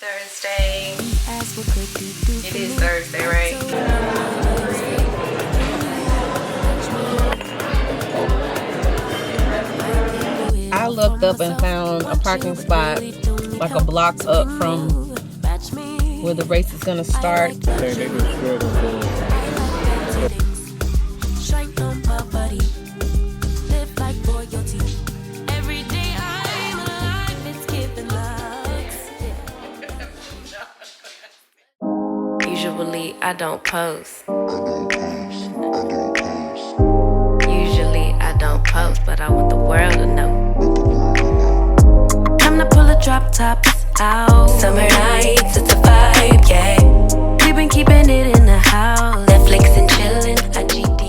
Thursday. It is Thursday, right? I looked up and found a parking spot like a block up from where the race is gonna start. Usually I don't post. Usually I don't post, but I want the world to know. Time to pull a drop tops out. Summer nights, it's a vibe, yeah. We've been keeping it in the house. Netflix and chillin', I GDM.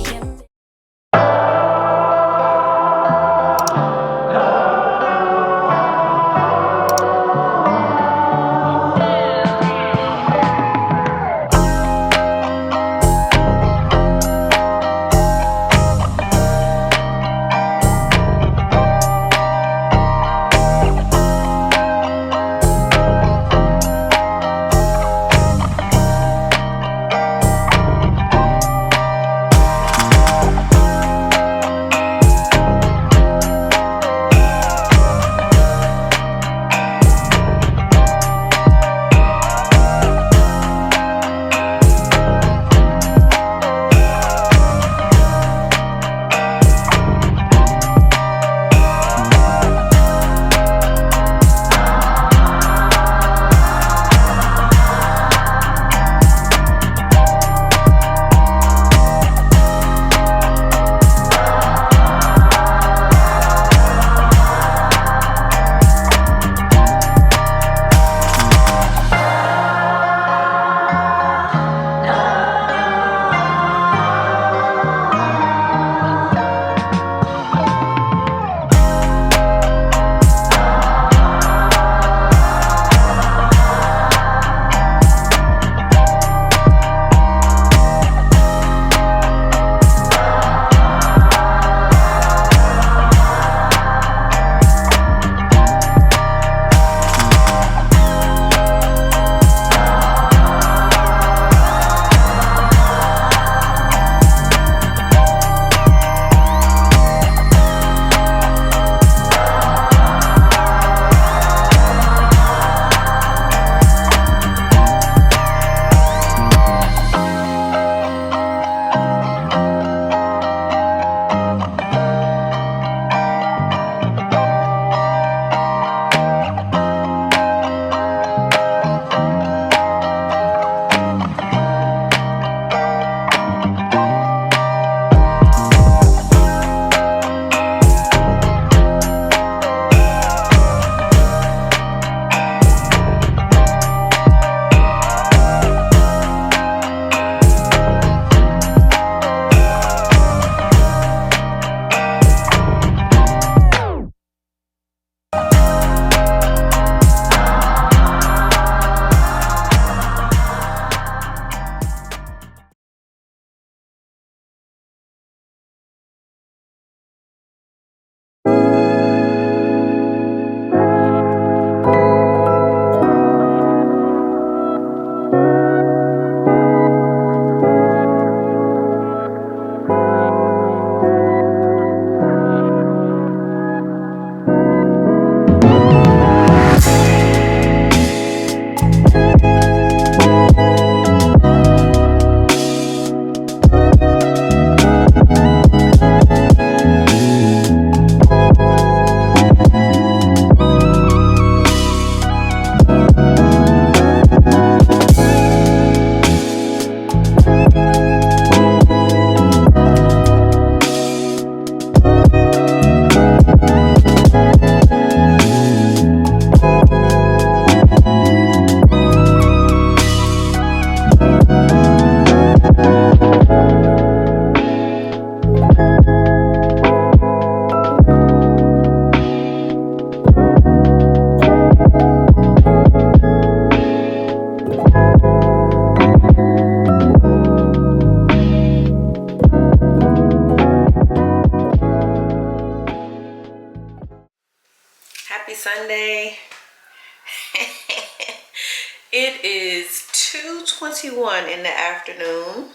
It is 2:21 in the afternoon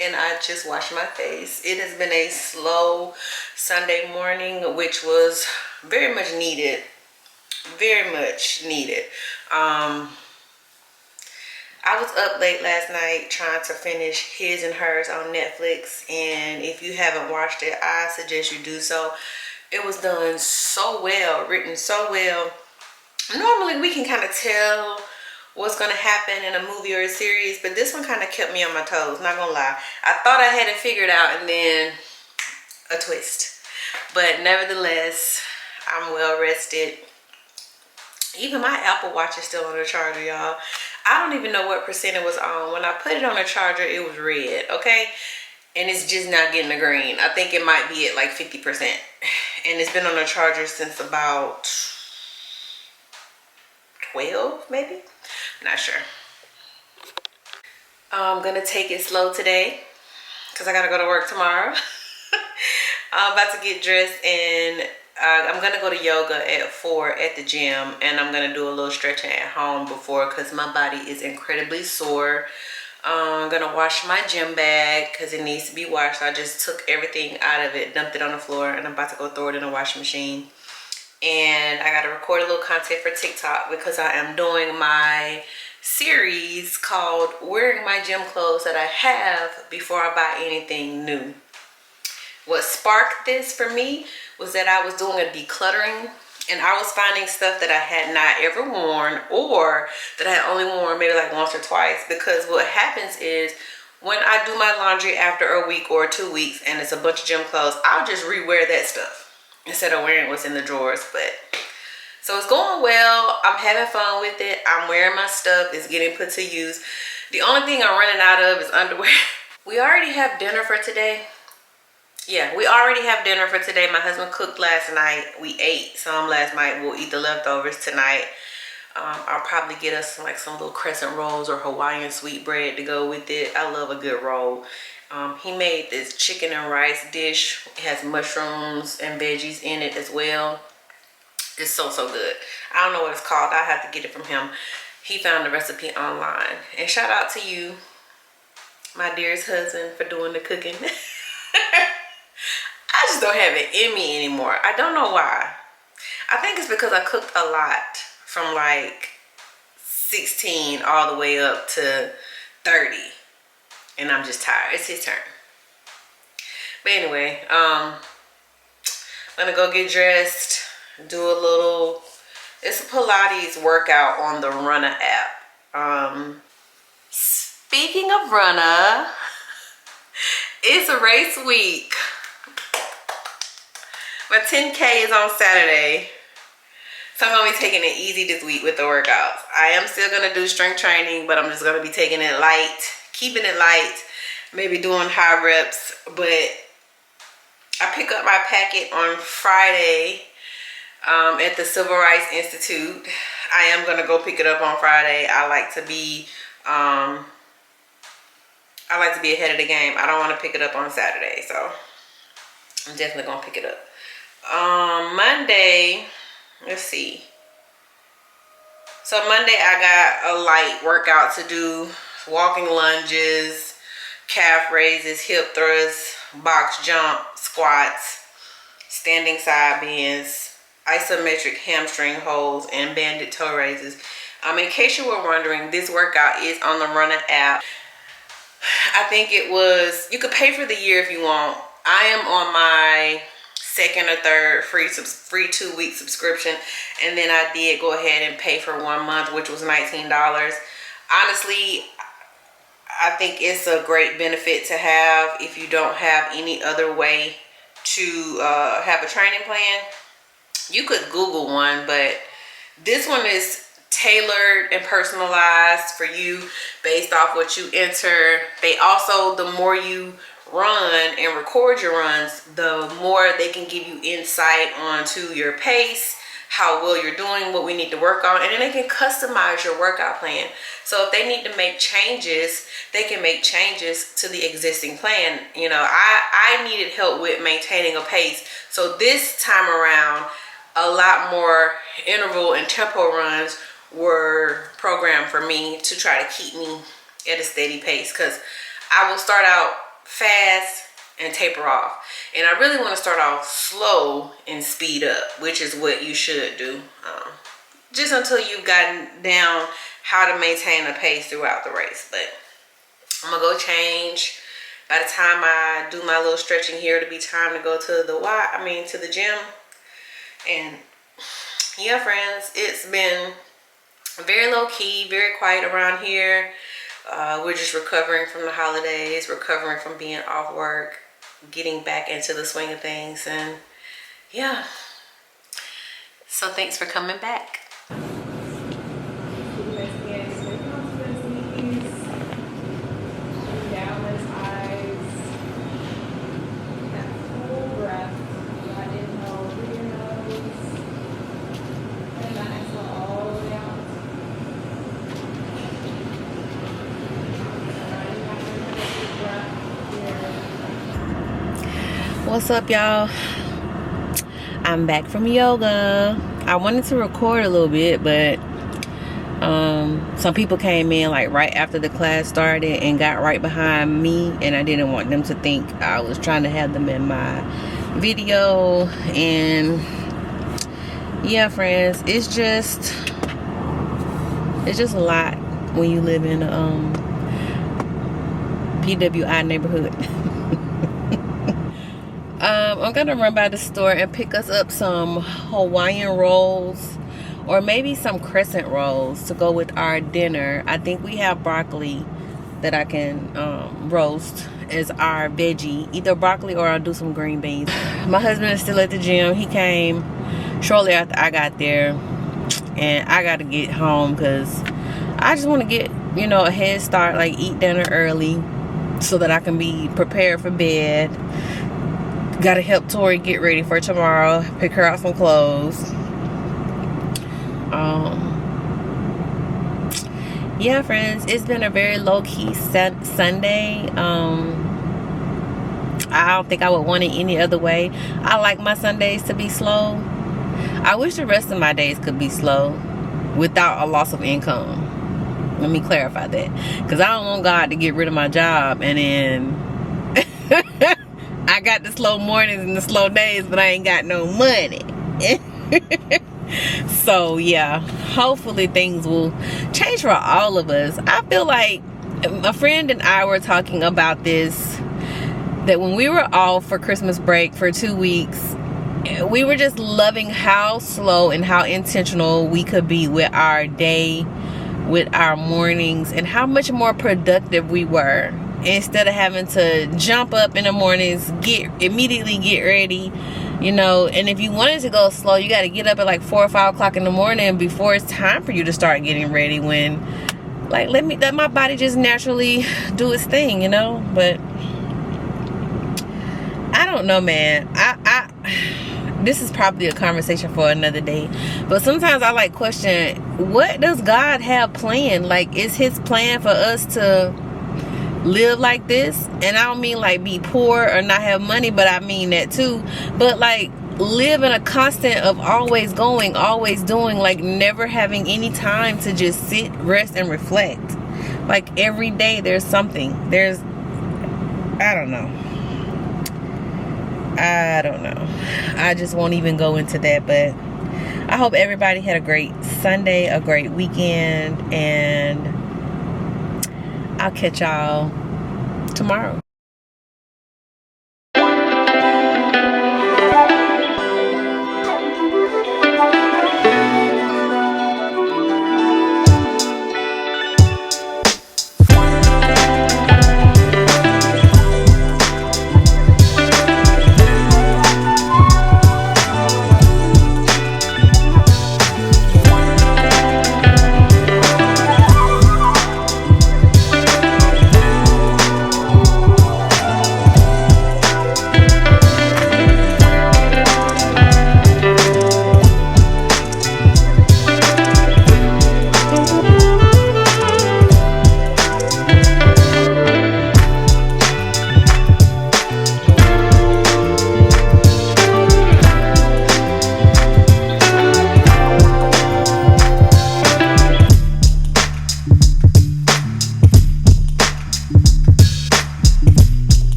and I just washed my face. It has been a slow Sunday morning, which was very much needed. Very much needed. I was up late last night trying to finish His and Hers on Netflix, and if you haven't watched it, I suggest you do so. It was done so well, written so well. Normally we can kind of tell what's going to happen in a movie or a series, but this one kind of kept me on my toes, not gonna lie. I thought I had it figured out and then a twist. But nevertheless, I'm well rested. Even my Apple Watch is still on the charger, y'all. I don't even know what percent it was on. When I put it on the charger, it was red, okay? And it's just not getting the green. I think it might be at like 50%. And it's been on the charger since about 12, maybe? Not sure. I'm gonna take it slow today because I gotta go to work tomorrow. I'm about to get dressed and I'm gonna go to yoga at 4 at the gym, and I'm gonna do a little stretching at home before because my body is incredibly sore. I'm gonna wash my gym bag because it needs to be washed. I just took everything out of it, dumped it on the floor, and I'm about to go throw it in the washing machine. And I gotta record a little content for TikTok because I am doing my series called Wearing My Gym Clothes That I Have Before I Buy Anything New. What sparked this for me was that I was doing a decluttering and I was finding stuff that I had not ever worn, or that I had only worn maybe like once or twice. Because what happens is when I do my laundry after a week or 2 weeks and it's a bunch of gym clothes, I'll just rewear that stuff instead of wearing what's in the drawers. But so it's going well. I'm having fun with it. I'm wearing my stuff. It's getting put to use. The only thing I'm running out of is underwear. We already have dinner for today. Yeah, we already have dinner for today. My husband cooked last night. We ate some last night. We'll eat the leftovers tonight. I'll probably get us some little crescent rolls or Hawaiian sweetbread to go with it. I love a good roll. He made this chicken and rice dish. It has mushrooms and veggies in it as well. It's so good. I don't know what it's called. I have to get it from him. He found the recipe online. And shout out to you, my dearest husband, for doing the cooking. I just don't have it in me anymore. I don't know why. I think it's because I cooked a lot from like 16 all the way up to 30. And I'm just tired. It's his turn. But anyway, I'm gonna go get dressed, do a little, it's a Pilates workout on the Runner app. Speaking of Runner, it's a race week. My 10K is on Saturday, so I'm going to be taking it easy this week with the workouts. I am still going to do strength training, but I'm just going to be taking it light, keeping it light, maybe doing high reps. But I pick up my packet on Friday at the Civil Rights Institute. I am going to go pick it up on Friday. I like to be ahead of the game. I don't want to pick it up on Saturday, so I'm definitely going to pick it up. Monday, let's see. So Monday I got a light workout to do. Walking lunges, calf raises, hip thrusts, box jump, squats, standing side bends, isometric hamstring holds, and banded toe raises. In case you were wondering, this workout is on the Runner app. I think it was, you could pay for the year if you want. I am on my second or third free 2-week subscription, and then I did go ahead and pay for 1 month, which was $19. Honestly, I think it's a great benefit to have if you don't have any other way to have a training plan. You could Google one, but this one is tailored and personalized for you based off what you enter. They also, the more you run and record your runs, the more they can give you insight onto your pace, how well you're doing, what we need to work on, and then they can customize your workout plan. So if they need to make changes, they can make changes to the existing plan. You know, I needed help with maintaining a pace, so this time around a lot more interval and tempo runs were programmed for me to try to keep me at a steady pace, because I will start out fast and taper off, and I really want to start off slow and speed up, which is what you should do, just until you've gotten down how to maintain a pace throughout the race. But I'm gonna go change. By the time I do my little stretching here, it'll be time to go to the gym. And yeah, friends, it's been very low key, very quiet around here. We're just recovering from the holidays, recovering from being off work, getting back into the swing of things, and yeah. So thanks for coming back. What's up, y'all? I'm back from yoga. I wanted to record a little bit, but some people came in like right after the class started and got right behind me, and I didn't want them to think I was trying to have them in my video. And yeah, friends, it's just a lot when you live in a PWI neighborhood. I'm gonna run by the store and pick us up some Hawaiian rolls, or maybe some crescent rolls to go with our dinner. I think we have broccoli that I can roast as our veggie, either broccoli or I'll do some green beans. My husband is still at the gym. He came shortly after I got there, and I gotta get home because I just want to get, a head start, like eat dinner early so that I can be prepared for bed. Gotta help Tori get ready for tomorrow, pick her out some clothes. Yeah, friends, it's been a very low-key Sunday. I don't think I would want it any other way. I like my Sundays to be slow. I wish the rest of my days could be slow without a loss of income. Let me clarify that, because I don't want God to get rid of my job and then I got the slow mornings and the slow days, but I ain't got no money. So yeah, hopefully things will change for all of us. I feel like a friend and I were talking about this, that when we were off for Christmas break for 2 weeks, we were just loving how slow and how intentional we could be with our day, with our mornings, and how much more productive we were. Instead of having to jump up in the mornings, immediately get ready, and if you wanted to go slow, you got to get up at like 4 or 5 o'clock in the morning before it's time for you to start getting ready, when like let my body just naturally do its thing, but I don't know, man. I this is probably a conversation for another day, but sometimes I like question, what does God have planned? Like, is his plan for us to live like this? And I don't mean like be poor or not have money, but I mean that too, but like live in a constant of always going, always doing, like never having any time to just sit, rest, and reflect. Like every day there's something. I don't know. I just won't even go into that, but I hope everybody had a great Sunday, a great weekend, and I'll catch y'all tomorrow.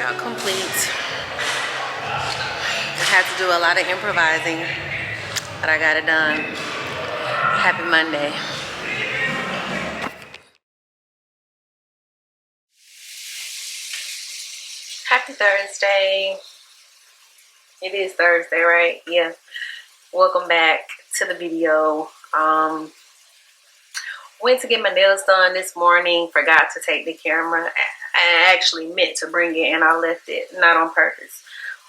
workout complete. I had to do a lot of improvising, but I got it done. Happy Monday. Happy Thursday. It is Thursday, right? Yeah. Welcome back to the video. Went to get my nails done this morning. Forgot to take the camera. I actually meant to bring it and I left it, not on purpose.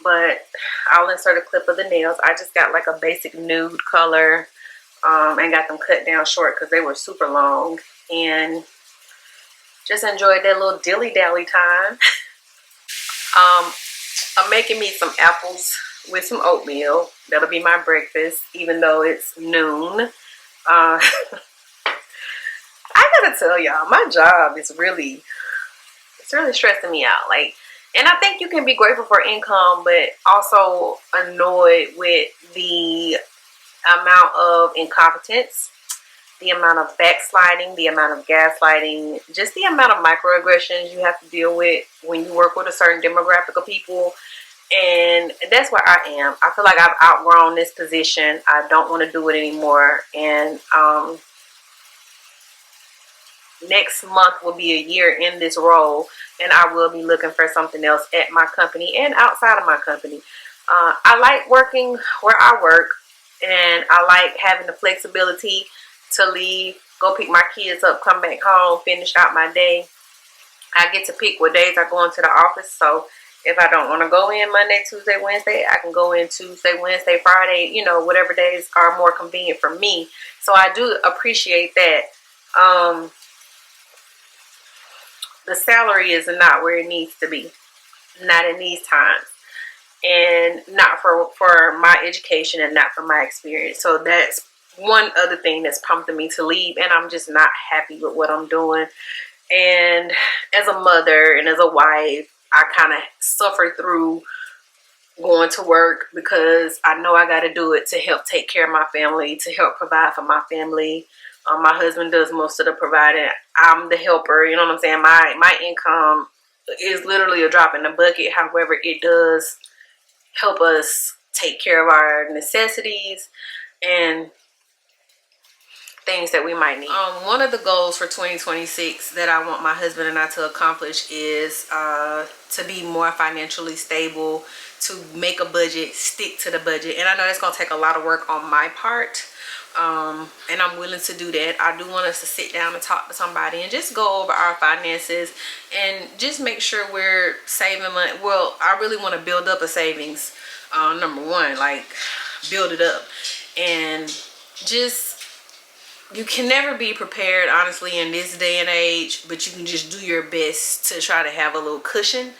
But I'll insert a clip of the nails. I just got like a basic nude color and got them cut down short because they were super long. And just enjoyed that little dilly-dally time. I'm making me some apples with some oatmeal. That'll be my breakfast, even though it's noon. I gotta tell y'all, my job is really stressing me out. Like, and I think you can be grateful for income, but also annoyed with the amount of incompetence, the amount of backsliding, the amount of gaslighting, just the amount of microaggressions you have to deal with when you work with a certain demographic of people. And that's where I am. I feel like I've outgrown this position. I don't want to do it anymore. And next month will be a year in this role, and I will be looking for something else at my company and outside of my company. I like working where I work, and I like having the flexibility to leave, go pick my kids up, come back home, finish out my day. I get to pick what days I go into the office. So if I don't want to go in Monday, Tuesday, Wednesday, I can go in Tuesday, Wednesday, Friday, you know, whatever days are more convenient for me. So I do appreciate that. The salary is not where it needs to be, not in these times, and not for my education and not for my experience. So that's one other thing that's prompting me to leave, and I'm just not happy with what I'm doing. And as a mother and as a wife, I kind of suffer through going to work because I know I got to do it to help take care of my family, to help provide for my family. My husband does most of the providing. I'm the helper. You know what I'm saying? My income is literally a drop in the bucket. However, it does help us take care of our necessities and things that we might need. One of the goals for 2026 that I want my husband and I to accomplish is to be more financially stable, to make a budget, stick to the budget. And I know that's going to take a lot of work on my part. And I'm willing to do that. I do want us to sit down and talk to somebody and just go over our finances and just make sure we're saving money. Well, I really want to build up a savings. Number one, like build it up. And just, you can never be prepared, honestly, in this day and age, but you can just do your best to try to have a little cushion.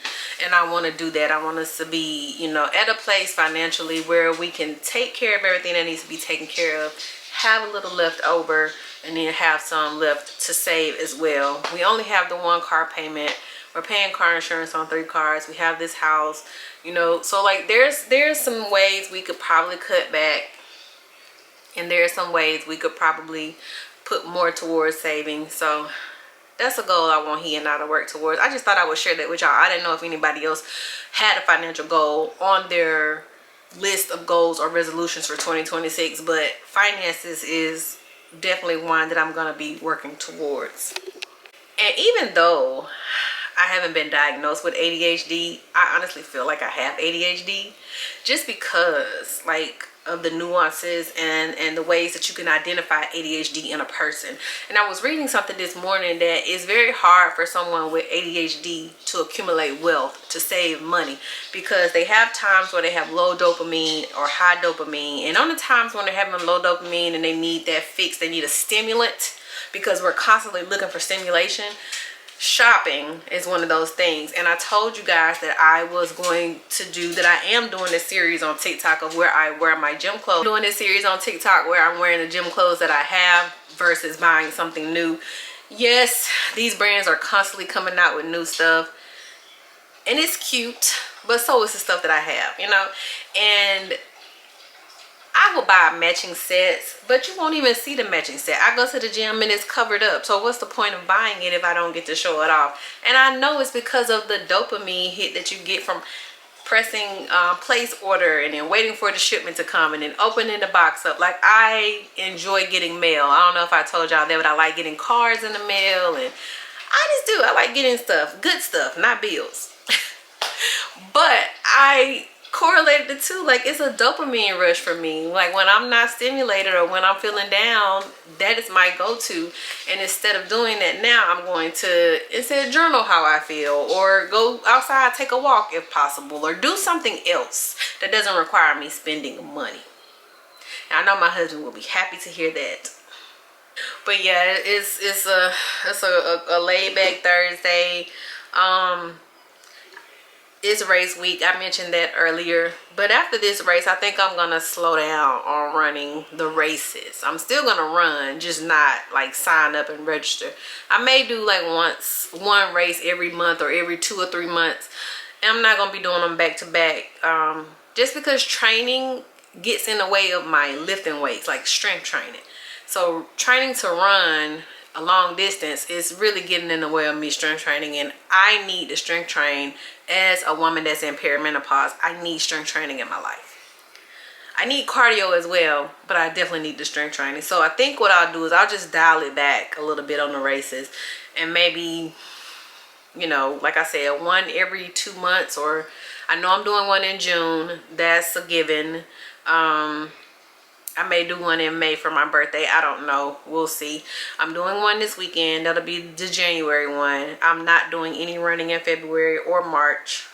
And I want to do that. I want us to be, you know, at a place financially where we can take care of everything that needs to be taken care of, have a little left over, and then have some left to save as well. We only have the one car payment. We're paying car insurance on 3 cars. We have this house, you know, so like there's some ways we could probably cut back. And there are some ways we could probably put more towards saving. So that's a goal I want he and I to work towards. I just thought I would share that with y'all. I didn't know if anybody else had a financial goal on their list of goals or resolutions for 2026. But finances is definitely one that I'm going to be working towards. And even though I haven't been diagnosed with ADHD, I honestly feel like I have ADHD just because, like, of the nuances and the ways that you can identify ADHD in a person. And I was reading something this morning that it's very hard for someone with ADHD to accumulate wealth, to save money, because they have times where they have low dopamine or high dopamine. And on the times when they're having low dopamine and they need that fix, they need a stimulant, because we're constantly looking for stimulation. Shopping is one of those things. And I told you guys that I was going to do that. I am doing this series on TikTok of where I wear my gym clothes. I'm doing this series on TikTok where I'm wearing the gym clothes that I have versus buying something new. Yes, these brands are constantly coming out with new stuff, and it's cute, but so is the stuff that I have, you know. And I will buy matching sets, but you won't even see the matching set. I go to the gym and it's covered up. So what's the point of buying it if I don't get to show it off? And I know it's because of the dopamine hit that you get from pressing place order and then waiting for the shipment to come and then opening the box up. Like, I enjoy getting mail. I don't know if I told y'all that, but I like getting cards in the mail, and I just do. I like getting stuff, good stuff, not bills. But I correlated the two. Like, it's a dopamine rush for me. Like, when I'm not stimulated or when I'm feeling down, that is my go-to. And instead of doing that now, I'm going to instead journal how I feel, or go outside, take a walk if possible, or do something else that doesn't require me spending money. And I know my husband will be happy to hear that. But yeah, it's a laid back Thursday. It's race week. I mentioned that earlier. But after this race, I think I'm gonna slow down on running the races. I'm still gonna run, just not like sign up and register. I may do like one race every month or every 2 or 3 months. And I'm not gonna be doing them back to back. Just because training gets in the way of my lifting weights, like strength training. So training to run a long distance is really getting in the way of me strength training, and I need to strength train as a woman that's in perimenopause. I need strength training in my life. I need cardio as well, but I definitely need the strength training. So I think what I'll do is I'll just dial it back a little bit on the races, and maybe, you know, like I said, one every 2 months, or I know I'm doing one in June. That's a given. I may do one in May for my birthday. I don't know. We'll see. I'm doing one this weekend. That'll be the January one. I'm not doing any running in February or March.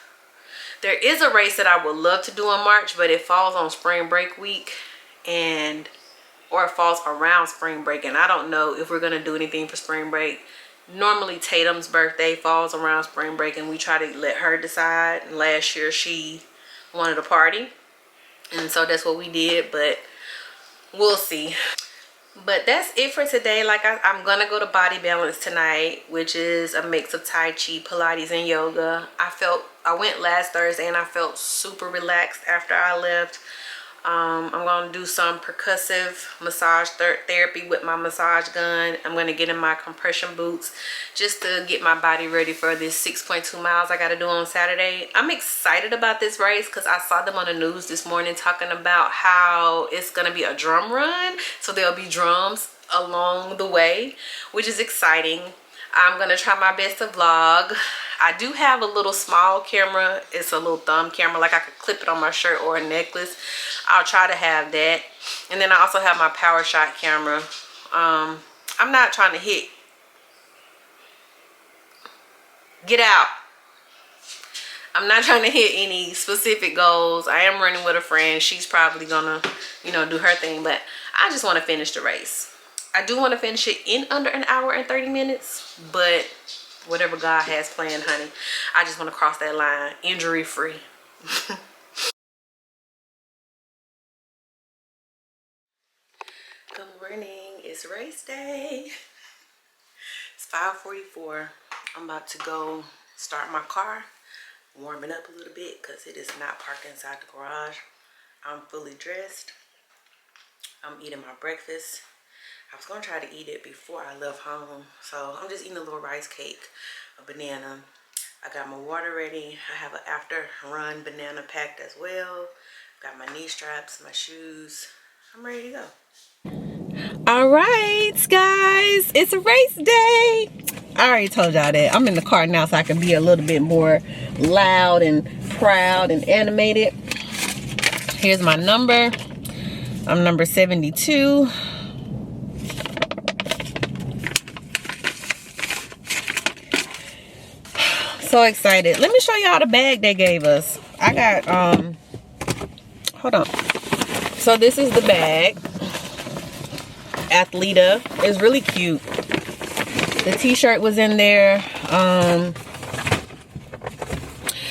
There is a race that I would love to do in March, but it falls on spring break week, or it falls around spring break, and I don't know if we're going to do anything for spring break. Normally Tatum's birthday falls around spring break, and we try to let her decide. And last year she wanted a party, and so that's what we did, but we'll see. But that's it for today. Like, I'm gonna go to Body Balance tonight, which is a mix of Tai Chi, Pilates, and yoga. I went last Thursday and I felt super relaxed after I left. I'm gonna do some percussive massage therapy with my massage gun. I'm gonna get in my compression boots just to get my body ready for this 6.2 miles I gotta do on Saturday. I'm excited about this race because I saw them on the news this morning talking about how it's gonna be a drum run. So there'll be drums along the way, which is exciting. I'm gonna try my best to vlog. I do have a little small camera. It's a little thumb camera, like I could clip it on my shirt or a necklace. I'll try to have that. And then I also have my Power Shot camera. I'm not trying to get out. I'm not trying to hit any specific goals. I am running with a friend. She's probably gonna, you know, do her thing, but I just want to finish the race. I do want to finish it in under an hour and 30 minutes, but whatever God has planned, honey. I just want to cross that line injury free. Good morning. It's race day. It's 5:44. I'm about to go start my car, warm it up a little bit because it is not parked inside the garage. I'm fully dressed. I'm eating my breakfast. I was going to try to eat it before I left home. So I'm just eating a little rice cake, a banana. I got my water ready. I have an after run banana packed as well. Got my knee straps, my shoes. I'm ready to go. All right, guys. It's a race day. I already told y'all that. I'm in the car now so I can be a little bit more loud and proud and animated. Here's my number. I'm number 72. So excited. Let me show y'all the bag they gave us. I got hold on. So this is the bag. Athleta. It's really cute. The t-shirt was in there.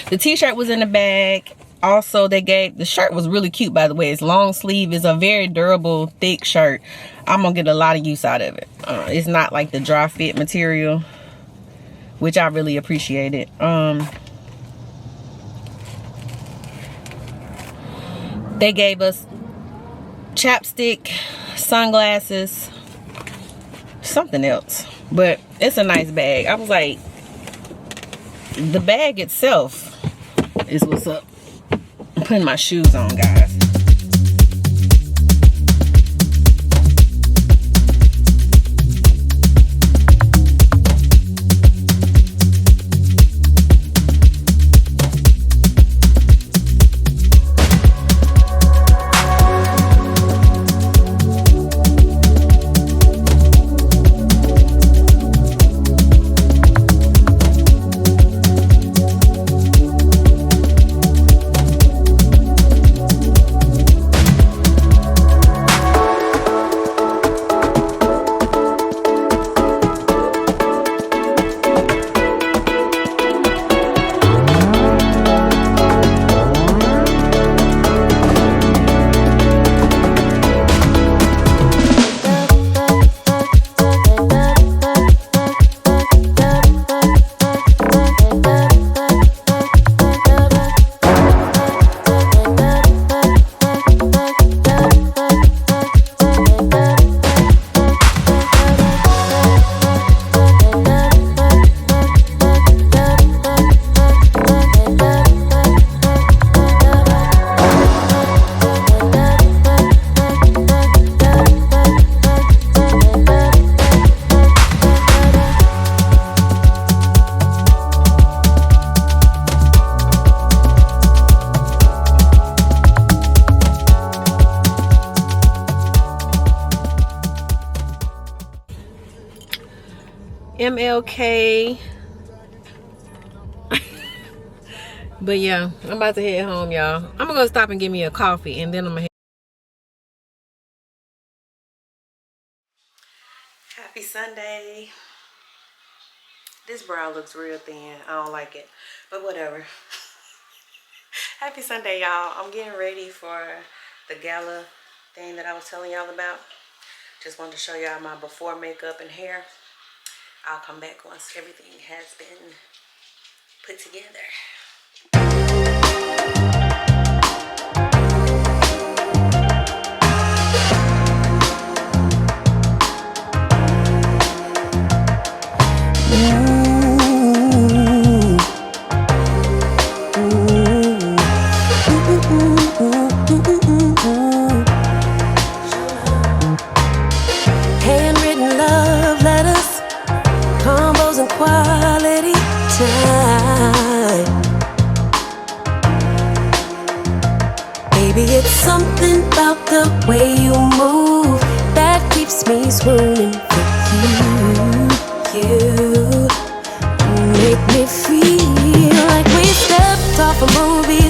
The t-shirt was in the bag. Also, they gave, the shirt was really cute, by the way. It's long sleeve. It's a very durable, thick shirt. I'm gonna get a lot of use out of it. It's not like the dry fit material, which I really appreciated. They gave us chapstick, sunglasses, something else. But it's a nice bag. I was like, the bag itself is what's up. I'm putting my shoes on, guys. MLK. But yeah, I'm about to head home, y'all. I'm gonna go stop and get me a coffee, and then I'm gonna head. Happy Sunday. This brow looks real thin. I don't like it, but whatever. Happy Sunday, y'all. I'm getting ready for the gala thing that I was telling y'all about. Just wanted to show y'all my before makeup and hair. I'll come back once everything has been put together. Handwritten love letters, combos and quality time. Baby, it's something about the way you move that keeps me swooning for you. You make me feel like we stepped off a movie